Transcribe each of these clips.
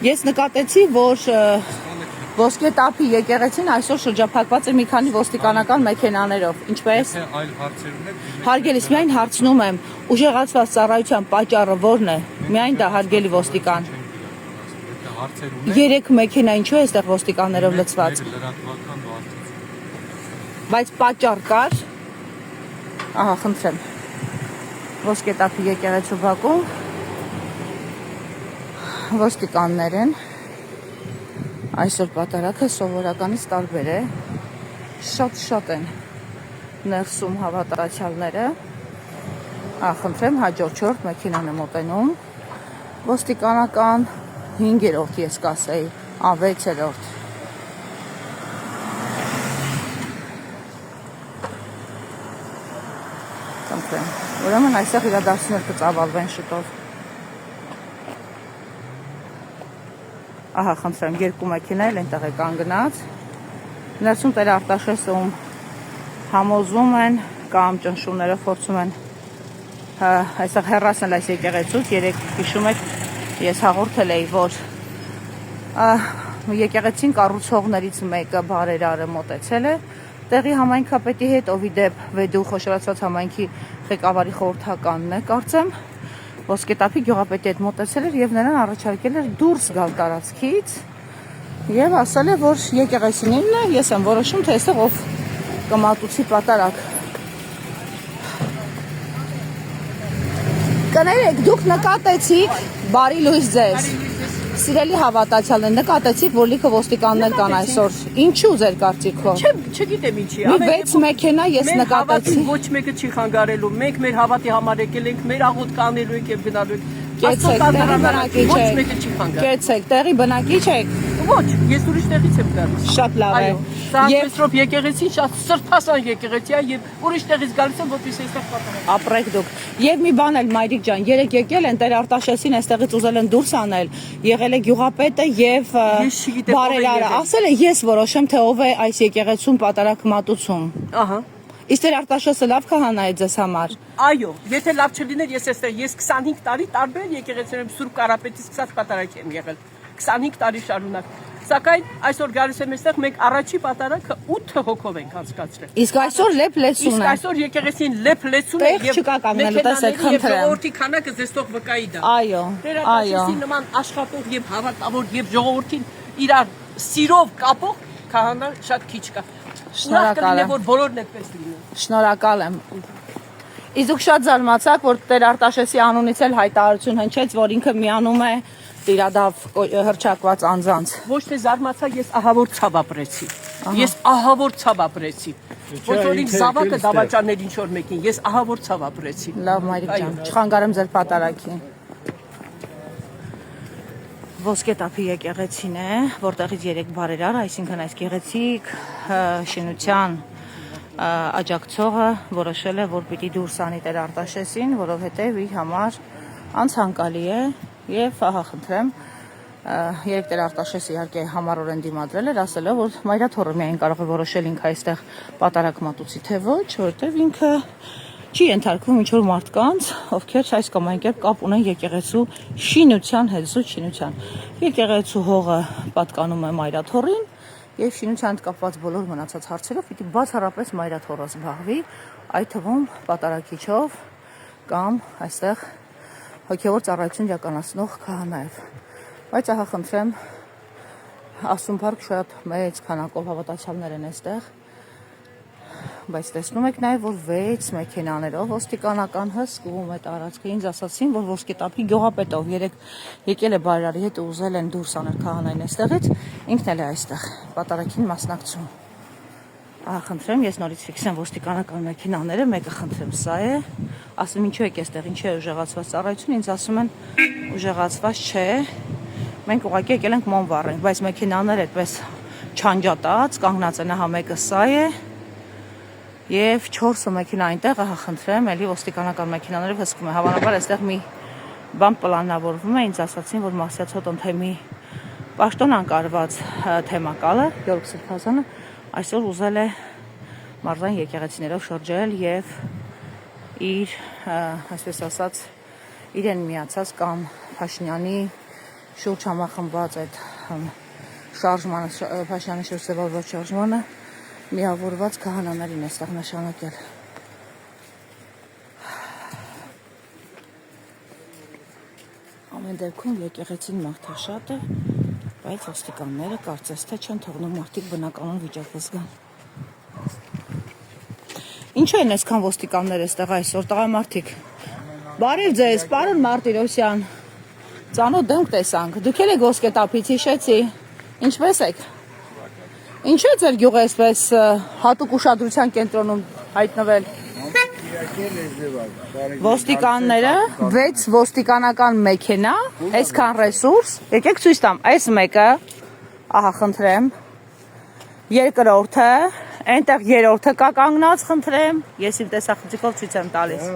Ես նկատեցի, որ ոսկե տափի եկեղեցին այսօր շրջափակված է մի քանի ոստիկանական մեքենաներով, ինչպես հարգելիս միայն հարցնում եմ, ուժեղացված ծառայության պատճառը որն է, միայն դա հարգելի ոստիկան։ 3 մեքենա ինչու է այստեղ ոստիկաններով լցված։ Բայց պատճառ կար։ Ահա, խնդրեմ։ Ոսկե տափի եկեղեցու բակում ոստիկաններ են։ Այսօր պատարագը սովորականից տարբեր է։ Շատ են ներսում հավատացյալները։ Խնդրեմ, հաջորդ 4 մեքենան է մոտենում։ Ոստիկանական 5-րդ ես կասեի, 6-րդ։ Խնդրեմ, ուրեմն այստեղ իրադարձություններ կծավալվեն շուտով։ Ահա, խնդրեմ, 2 մեքենա էլ այնտեղ է կանգնած։ Ներսում Տեր Արտաշեսում համոզում են կամ ճնշումները փորձում են այստեղ հեռացնել այս եկեղեցուց։ Երեք հիշում եք, ես հաղորդել էի, որ եկեղեցին կառուցողներից մեկը բարերարը մոտեցել է տեղի համայնքապետի հետ, ովի դեպ Վեդու խոշորացված համայնքի ղեկավարի խորհրդականն է, կարծեմ, Ոսկե տափի գյուղապետի հետ մոտեցել էր եւ նրան առաջարկել էր դուրս գալ տարածքից եւ ասել է, որ եկեղեցին ինն է, ես եմ որոշում, թե այստեղ ով կմատուցի պատարագ։ Կներեք, դուք նկատեցիք, բարի լույս ձեզ, սիրելի հավատացյալներ, նկատեցիք, որ լիքը ոստիկաններ կան այսօր, ինչու ձեր կարծիքով։ Չգիտեմ ինչի, մի 6 մեքենա ես նկատեցի։ Ոչ մեկը չի խանգարելու, մենք մեր հավատի համար եկել ենք, մեր աղոթք անելու ենք եւ գնալու ենք։ Կեցեք, տեղի բնակիչ եք։ Ոչ, ես ուրիշ տեղից եմ գալիս։ Շատ լավ է։ Եվ եկեղեցին շատ սրբասան եկեղեցի է եւ ուրիշ տեղից գալիս եմ, որպես այստեղ պատահել։ Ապրեք դուք։ Եվ մի բան էլ Մայրիկ ջան, երեք եկել են Տեր Արտաշեսին այստեղից ուզել են դուրս անել, եղել է գյուղապետը եւ բարերարը, ասել է ես որոշեմ, թե ով է այս եկեղեցուն պատարագ մատուցում։ Ահա։ Իսկ Տեր Արտաշեսը լավ քահանա է ձեզ համար։ Այո, եթե լավ չլիներ, ես 25 տարի տարբեր եկեղեցիներում Սուրբ Կարապետից սկսած պատարագ եմ եղել։ 25 տարի շարունակ։ Սակայն այսօր գալիս եմ այստեղ մենք առաջի պատարագը 8 հոգով ենք անցկացրել։ Իսկ այսօր լեփ լեցուն է։ Իսկ այսօր եկեղեցին լեփ լեցուն է եւ ժողովրդի քանակը ձեզ թող վկայի դա։ Այո, այո։ Նման աշխատող եւ հավատավոր եւ ժողովրդին իրար սիրով կապող քահանա շատ քիչ կա։ Շնորհակալ եմ, որ բոլորն այդպես լինեն։ Շնորհակալ եմ։ Իսկ դուք շատ զարմացաք, որ Տեր Արտաշեսի անունից էլ հայտարարություն հնչեց, որ ինքը միանում է Տիրադավ հրճակված անձանց։ Ոչ թե զարմացա, ես ահավոր ցավ ապրեցի։ Ես ահավոր ցավ ապրեցի։ Ոչ որ իմ զավակը դավաճաներ ինչ որ մեկին, ես ահավոր ցավ ապրեցի։ Լավ Մայրիկ ջան, չխանգարեմ ձեր պատարագին։ Ոսկե տափի եկեղեցին է, որտեղից 3 բարերար, այսինքն այս գեղեցիկ շինության աջակցողը որոշել է, որ պիտի դուրս անի Տեր Արտաշեսին, որովհետև իր համար անցանկալի է եւ ահա խնդրեմ, երբ Տեր Արտաշեսը իհարկե համառորեն դիմադրել էր, ասել է, որ Մայրաթորը միայն կարող է որոշել ինքը այստեղ պատարագ մատուցի, թե ոչ, որովհետև ինքը չի ենթարկվում ինչ-որ մարդկանց, ովքեր այս կամ այն կերպ կապ ունեն եկեղեցու շինության հետ, զուտ շինության։ Եկեղեցու հողը պատկանում է Մայրաթորին եւ շինության հետ կապված բոլոր մնացած հարցերով պիտի բացառապես Մայրաթորը զբաղվի, այդ թվում պատարագիչով կամ այստեղ հոգևոր ծառայություն իրականացնող քահանայով։ Բայց ահա խնդրեմ, Ասում-Փարք շատ մեծ քանակով հավատացյալներ են այստեղ, բայց տեսնում եք նաև, որ 6 մեքենաներով ոստիկանական հսկվում է տարածքը։ Ինձ ասացին, որ Ոսկե տափի գյուղապետով երեք եկել է բարերարի հետ ու ուզել են դուրս անել քահանային այստեղից, ինքն էլ է այստեղ պատարագին մասնակցում։ Ահա խնդրեմ, ես նորից ֆիքսեմ ոստիկանական մեքենաները, մեկը խնդրեմ սա է, ասում ինչու եք այստեղ, ինչու է ուժեղացված ծառայություն, ինձ ասում են ուժեղացված չէ, մենք ուղղակի եկել ենք մոմ վառենք, բայց մեքենաները այդպես չանջատած, կանգնած են, ահա մեկը սա է, եւ 4 մեքենա այնտեղ, ահա խնդրեմ, էլի ոստիկանական մեքենաներով հսկվում է, հավանաբար այստեղ մի բան պլանավորվում է, ինձ ասացին, որ Մասյացոտ ընթեմի պաշտոն անկարված թեմակալը, Գյորգ Սրբազանը այսօր ուզել է մարզային եկեղեցիներով շրջել եւ իր, այսպես ասած, իրեն միացած կամ Փաշինյանի շուրջ համախմբված այդ շարժմանը, Փաշյանի շուրջ ձևավորված շարժմանը միավորված քահանաներին է ստեղ նշանակել։ Ամեն դեպքում եկեղեցին մարդաշատ է, բայց ոստիկանները կարծես թե չեն թողնում մարդիկ բնականon վիճակը զգան։ Ինչու են այսքան ոստիկաններ այստեղ այսօր, տղամարդիկ։ Բարև ձեզ, պարոն Մարտիրոսյան։ Ծանոթ դեմք տեսանք։ Դուք եք ոսկետափից հիշեցի։ Ինչպես եք։ Ինչու է ձեր գյուղը այսպես հատուկ ուշադրության կենտրոնում հայտնվել։ Ոստիկանները 6 ոստիկանական մեքենա, այսքան ռեսուրս, եկեք ցույց տամ, այս մեկը, ահա խնդրեմ, երկրորդը, այնտեղ երրորդը կա կանգնած, խնդրեմ, ես իմ տեսախցիկով ցույց եմ տալիս։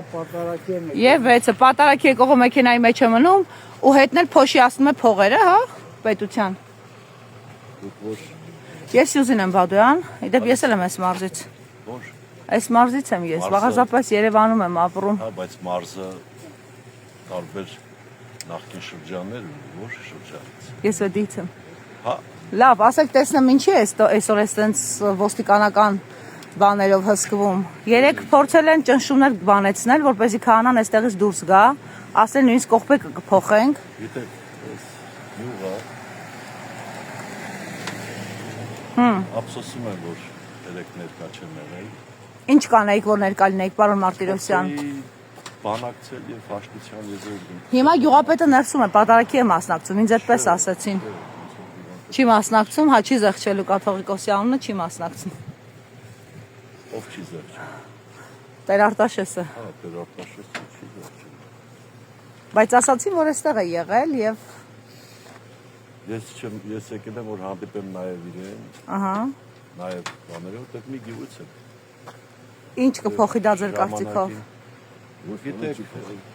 Եվ 6-ը պատարակի եկողը մեքենայի մեջ է մնում ու հետն էլ փոշիացնում է փողերը, հա, պետության։ Ես Սյուզին եմ Բադոյան, իդեպ ես էլ եմ այս մարզից։ Այս մարզից եմ ես, բաղազապես Երևանում եմ ապրում։ Հա, բայց մարզը տարբեր նախկին շրջաններ ունի, ոչ շրջանից։ Ես վդից եմ։ Հա, Լավ, ասեք տեսնեմ ինչի է այսօր այսպես ոստիկանական բաներով հսկվում։ Երեք փորձել են ճնշումներ բանեցնել, որպեսզի քահանան այստեղից դուրս գա, ասել նույնիսկ կողպեկը կփոխենք։ գիտեք, այս յուղը ափսոսում եմ, որ երեք ներկա չեմ եղել։ Ինչ կանեիք, որ ներկա լինեիք, պարոն Մարտիրոսյան։ Բանակցել եւ հաշտության եզրին։ Հիմա գյուղապետը ներսում է, պատարակի է մասնակցում, ինձ այդպես ասացին։ Չի մասնակցում, հա չի զեղչելու կաթողիկոսի անունը չի մասնակցում։ Ով չի զեղչում։ Տեր Արտաշեսը։ Հա, Տեր Արտաշեսը չի զեղչում։ Բայց ասացին, որ այստեղ է եղել եւ Ես եկել եմ, որ հանդիպեմ նաեւ իրեն, ահա, նաեւ բաներով, դեռ մի գյուղից եմ։ ինչ կփոխի դա ձեր կարծիքով։ Գիտեք,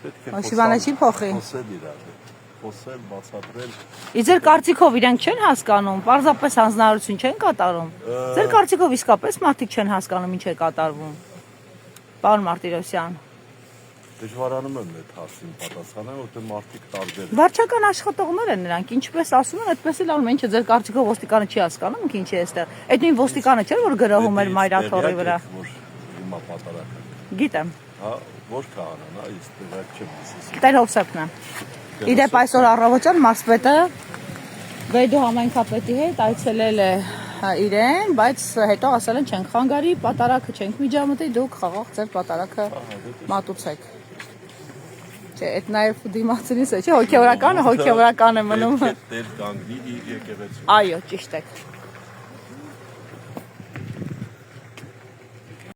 պետք է Հաշիվանը չի փոխի։ խոսել իրար, խոսել, բացատրել։ Իսկ ձեր կարծիքով իրենք չեն հասկանում, պարզապես հանձնարարություն չեն կատարում։ Ձեր կարծիքով իսկապես մարդիկ չեն հասկանում ինչ է կատարվում։ Պարոն Մարտիրոսյան։ Դժվարանում եմ այդ հարցին պատասխանել, որտեղ մարդիկ տարբեր են։ Վարչական աշխատողներ են նրանք, ինչպես ասում են, այդպես էլ անում են, ինչը ձեր կարծիքով ոստիկանը չի հասկանում, ինքը ինչ է այստեղ։ Այդ նույն ոստիկանը չէ, որ գրոհում էր մայրաթորի վրա։ Որ հիմա պատարակ է։ Գիտեմ։ Հա, ոչ քահանան, հա, ես տեղակ չեմ ասում։ Տեր Հովսեփն է։ Իդեպ այսօր առավոտյան մարզպետը Վեյդո համայնքապետի հետ այցելել է իրեն, բայց հետո ասել են չենք խանգարի, պատարակը չենք միջամտի, դուք խաղաղ ձեր պատարակը մատուցեք։ Չէ, այդ նաև դիմացինից է, չէ, հոգևորական է մնում։ Դեր կանգնի իր եկեղեցու։ Այո, ճիշտ եք։